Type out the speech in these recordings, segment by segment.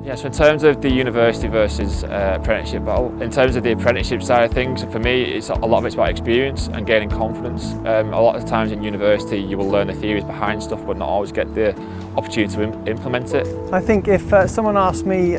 Yeah, so in terms of the university versus apprenticeship, in terms of the apprenticeship side of things, for me, it's a lot of it's about experience and gaining confidence. A lot of times in university, you will learn the theories behind stuff, but not always get the opportunity to implement it. I think if someone asked me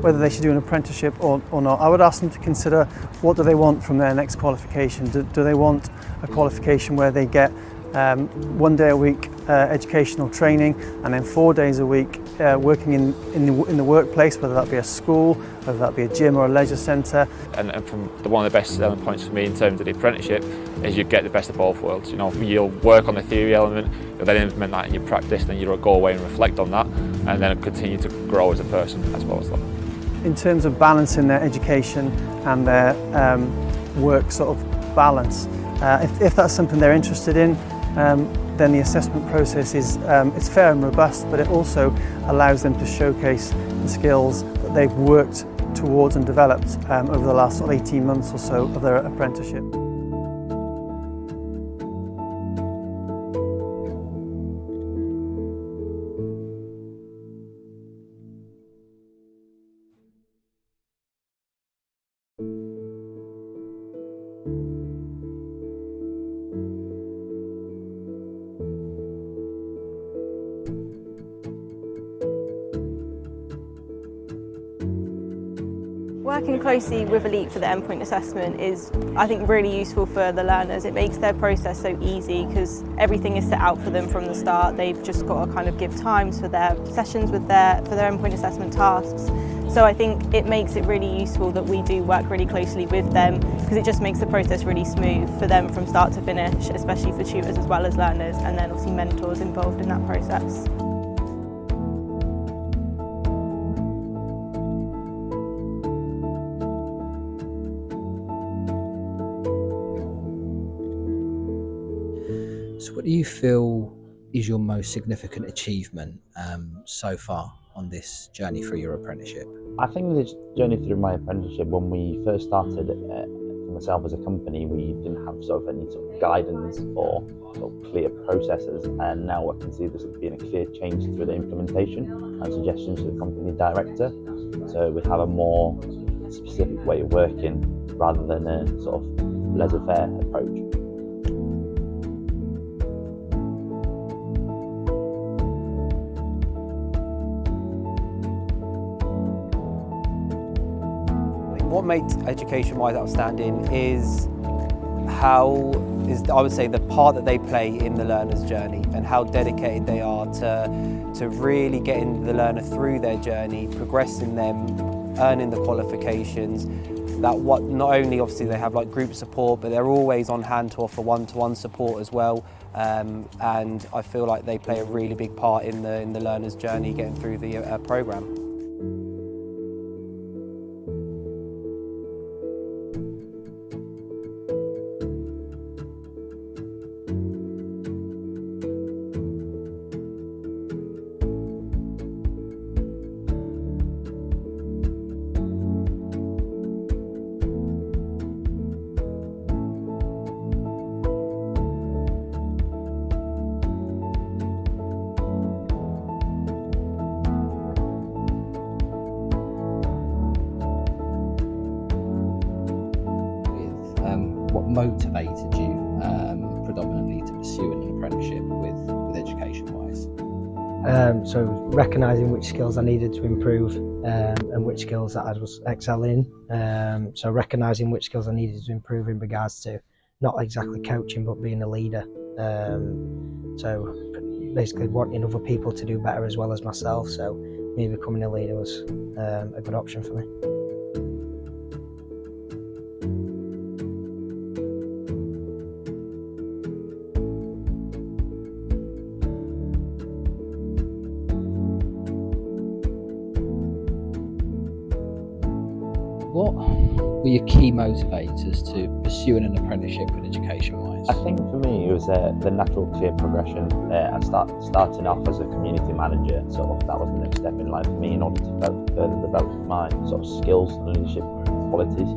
whether they should do an apprenticeship or not, I would ask them to consider what do they want from their next qualification. Do they want a qualification where they get 1 day a week educational training and then 4 days a week working in the workplace, whether that be a school, whether that be a gym or a leisure centre. And from one of the best selling points for me in terms of the apprenticeship is you get the best of both worlds. You know, you'll work on the theory element, you'll then implement that in your practice, then you'll go away and reflect on that, and then continue to grow as a person as well as that. In terms of balancing their education and their work sort of balance, if that's something they're interested in, then the assessment process is it's fair and robust, but it also allows them to showcase the skills that they've worked towards and developed over the last sort of 18 months or so of their apprenticeship. Working closely with Elite for the endpoint assessment is, I think, really useful for the learners. It makes their process so easy because everything is set out for them from the start. They've just got to kind of give times for their sessions with for their endpoint assessment tasks. So I think it makes it really useful that we do work really closely with them because it just makes the process really smooth for them from start to finish, especially for tutors as well as learners, and then obviously mentors involved in that process. So what do you feel is your most significant achievement so far on this journey through your apprenticeship? I think this journey through my apprenticeship, when we first started for myself as a company, we didn't have sort of any sort of guidance or sort of clear processes, and now I can see this as being a clear change through the implementation and suggestions to the company director. So we have a more specific way of working rather than a sort of laissez-faire approach. What makes Educationwise outstanding is I would say, the part that they play in the learner's journey and how dedicated they are to really getting the learner through their journey, progressing them, earning the qualifications. Not only obviously they have like group support, but they're always on hand to offer one-to-one support as well. And I feel like they play a really big part in the learner's journey getting through the programme. What motivated you predominantly to pursue an apprenticeship with Educationwise? So recognising which skills I needed to improve and which skills that I was excelling in. So recognising which skills I needed to improve in regards to not exactly coaching but being a leader. So basically wanting other people to do better as well as myself. So me becoming a leader was a good option for me. What were your key motivators to pursuing an apprenticeship with Educationwise? I think for me it was the natural clear progression and starting off as a community manager. Sort of that was the next step in life for me in order to further develop my sort of skills and leadership qualities.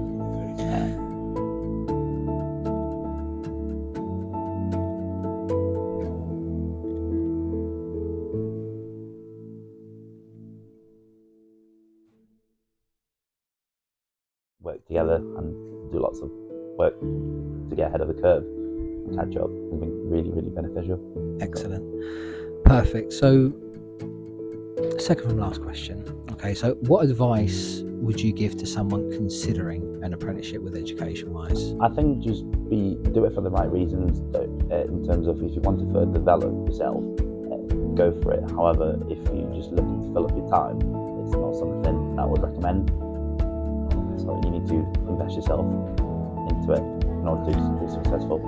together and do lots of work to get ahead of the curve and catch up has been really, really beneficial. Excellent. Perfect. So, second from last question. Okay, so what advice would you give to someone considering an apprenticeship with Educationwise? I think just do it for the right reasons. In terms of if you want to further develop yourself, go for it. However, if you're just looking to fill up your time, it's not something that I would recommend. So you need to invest yourself into it in order to be successful.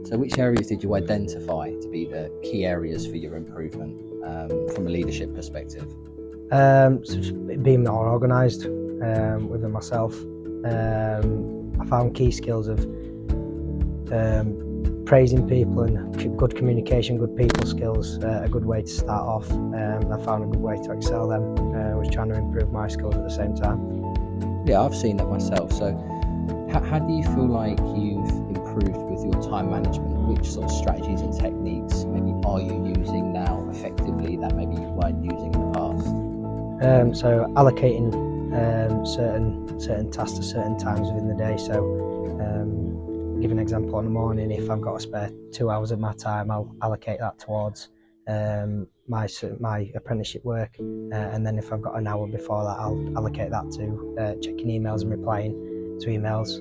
So which areas did you identify to be the key areas for your improvement from a leadership perspective? So just being more organised within myself. I found key skills of praising people and good communication, good people skills, a good way to start off. I found a good way to excel them. Was trying to improve my skills at the same time. Yeah, I've seen that myself. So how do you feel like you've improved with your time management? Which sort of strategies and techniques maybe are you using now effectively that maybe you weren't using in the past? So allocating certain tasks to certain times within the day. So give an example, in the morning, if I've got a spare 2 hours of my time, I'll allocate that towards my apprenticeship work, and then if I've got an hour before that, I'll allocate that to checking emails and replying to emails,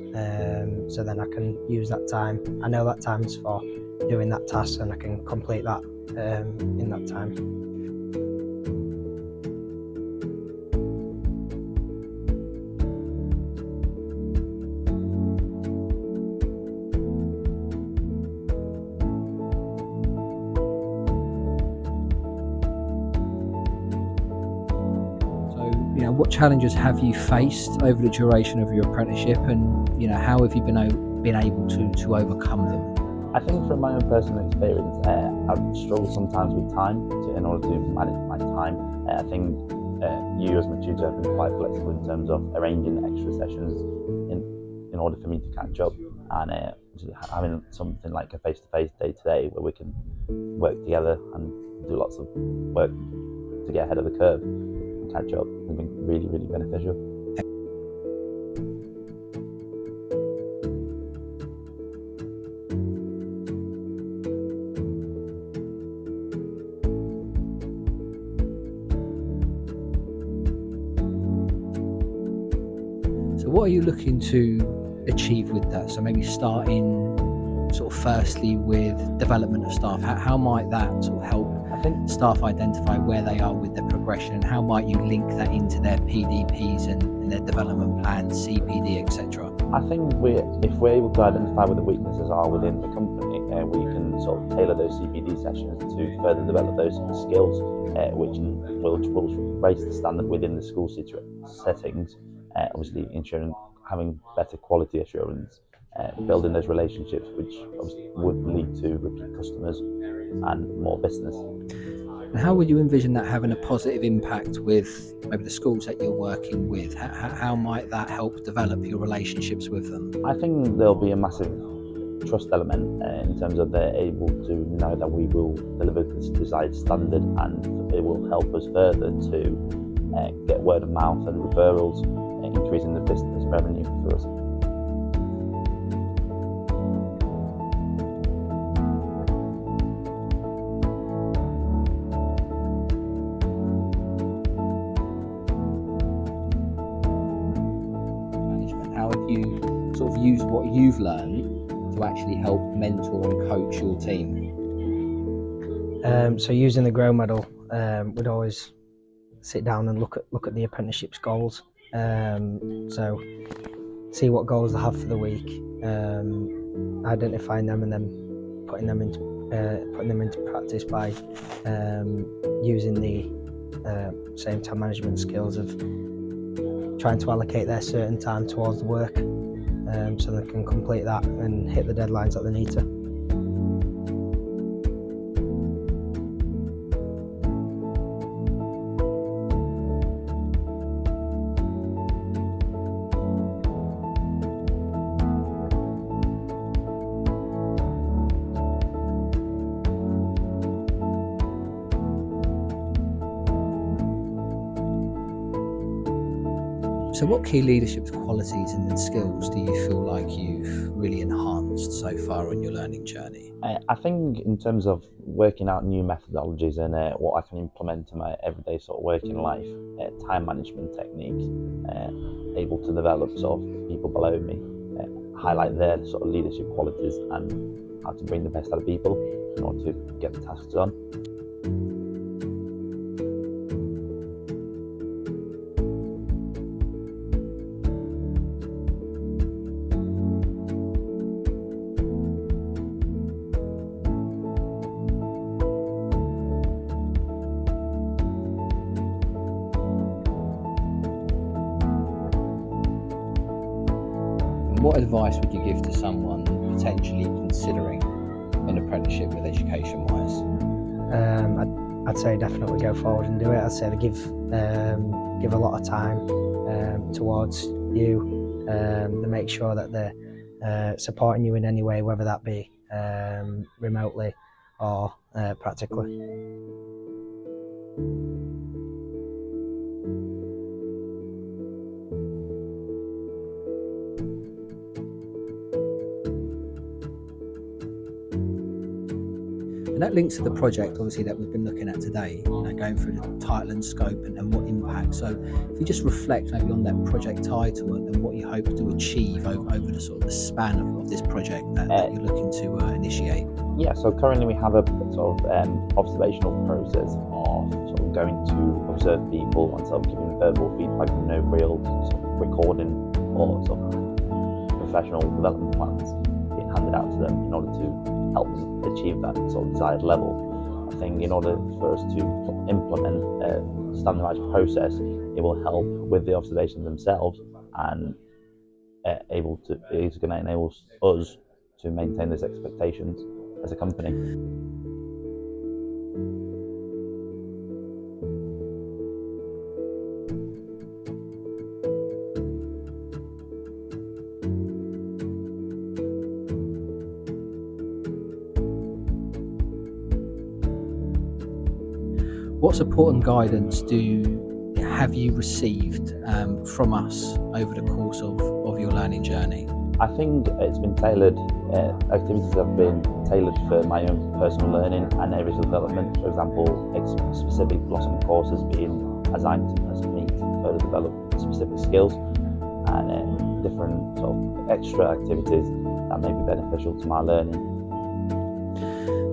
so then I can use that time. I know that time's for doing that task and I can complete that in that time. What challenges have you faced over the duration of your apprenticeship, and how have you been able to overcome them? I think from my own personal experience, I've struggled sometimes with time in order to manage my time. I think you as my tutor have been quite flexible in terms of arranging extra sessions in order for me to catch up, and having something like a face-to-face day-to-day where we can work together and do lots of work to get ahead of the curve and catch up has been really, really beneficial. So what are you looking to achieve with that? So maybe starting sort of firstly with development of staff. How might that sort of help staff identify where they are with their progression? How might you link that into their PDPs and their development plans, CPD, etc.? I think if we're able to identify what the weaknesses are within the company, we can sort of tailor those CPD sessions to further develop those skills, which will raise the standard within the school settings. Obviously, ensuring having better quality assurance, building those relationships, which obviously would lead to repeat customers and more business. And how would you envision that having a positive impact with maybe the schools that you're working with? How might that help develop your relationships with them? I think there'll be a massive trust element in terms of they're able to know that we will deliver this desired standard, and it will help us further to get word of mouth and referrals, increasing the business revenue for us. How have you sort of used what you've learned to actually help mentor and coach your team? So using the Grow Medal, we'd always sit down and look at the apprenticeship's goals. So see what goals they have for the week, identifying them and then putting them into practice by using the same time management skills of trying to allocate their certain time towards the work, so they can complete that and hit the deadlines that they need to. So what key leadership qualities and skills do you feel like you've really enhanced so far on your learning journey? I think in terms of working out new methodologies and what I can implement in my everyday sort of working life, time management techniques, able to develop sort of people below me, highlight their sort of leadership qualities and how to bring the best out of people in order to get the tasks done. What advice would you give to someone potentially considering an apprenticeship with Educationwise? I'd say definitely go forward and do it. I'd say to give a lot of time towards you, to make sure that they're supporting you in any way, whether that be remotely or practically. And that links to the project, obviously, that we've been looking at today, going through the title and scope and what impact. So if you just reflect maybe on that project title and what you hope to achieve over the sort of the span of this project that you're looking to initiate. Yeah, so currently we have a sort of observational process of sort of going to observe people and sort of giving verbal feedback, no real sort of recording or sort of professional development plans being handed out to them in order to help them achieve that sort of desired level. I think in order for us to sort of implement a standardized process, it will help with the observations themselves and it's going to enable us to maintain those expectations as a company. What support and guidance have you received from us over the course of your learning journey? I think it's been tailored, activities have been tailored for my own personal learning and areas of development. For example, specific Blossom courses being assigned to me to further develop specific skills and different sort of extra activities that may be beneficial to my learning.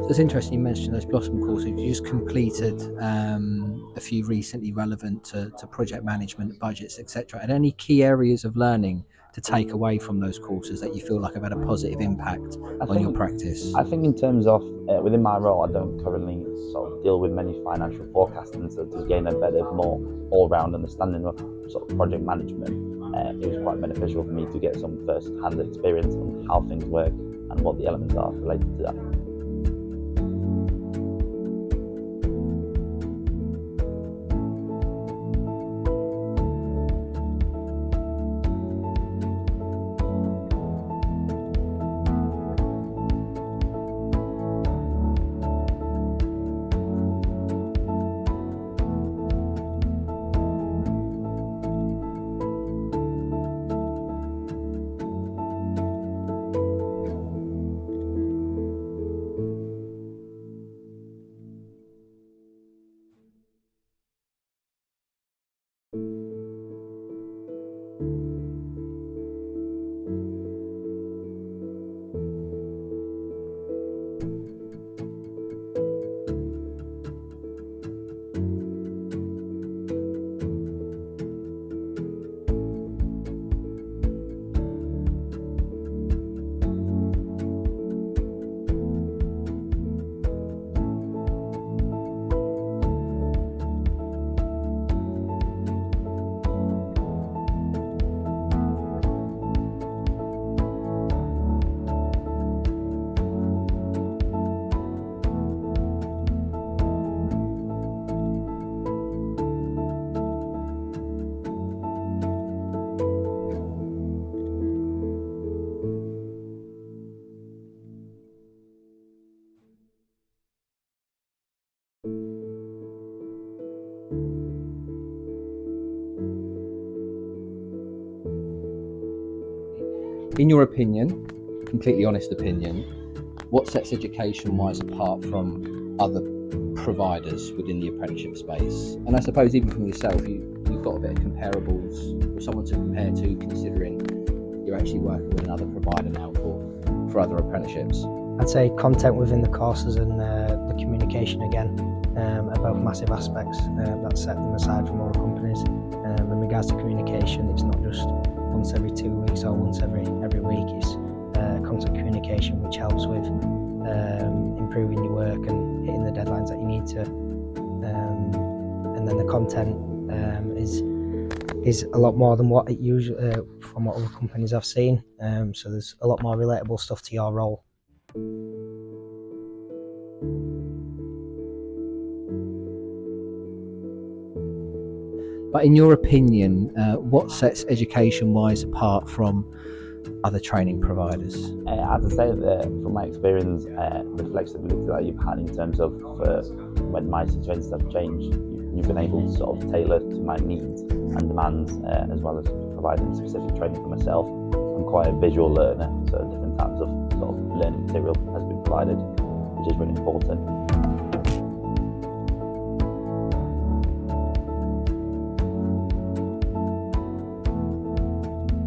So it's interesting you mentioned those Blossom courses. You just completed a few recently relevant to project management, budgets, etc. Are there any key areas of learning to take away from those courses that you feel like have had a positive impact on your practice? I think in terms of within my role, I don't currently sort of deal with many financial forecasting, so to gain a better, more all-round understanding of sort of project management, it was quite beneficial for me to get some first-hand experience on how things work and what the elements are related to that. In your opinion, completely honest opinion, what sets Educationwise apart from other providers within the apprenticeship space? And I suppose even from yourself, you've got a bit of comparables or someone to compare to, considering you're actually working with another provider now for other apprenticeships. I'd say content within the courses and the communication again are both massive aspects that set them aside from other companies. In regards to communication, it's not just once every 2 weeks or once every week. It's constant communication, which helps with improving your work and hitting the deadlines that you need to. And then the content is a lot more than what it usually from what other companies I've seen. So there's a lot more relatable stuff to your role. But in your opinion, what sets Educationwise apart from other training providers? As I say, from my experience, the flexibility that you've had in terms of when my situations have changed, you've been able to sort of tailor to my needs and demands, as well as providing specific training for myself. I'm quite a visual learner, so different types of sort of learning material has been provided, which is really important.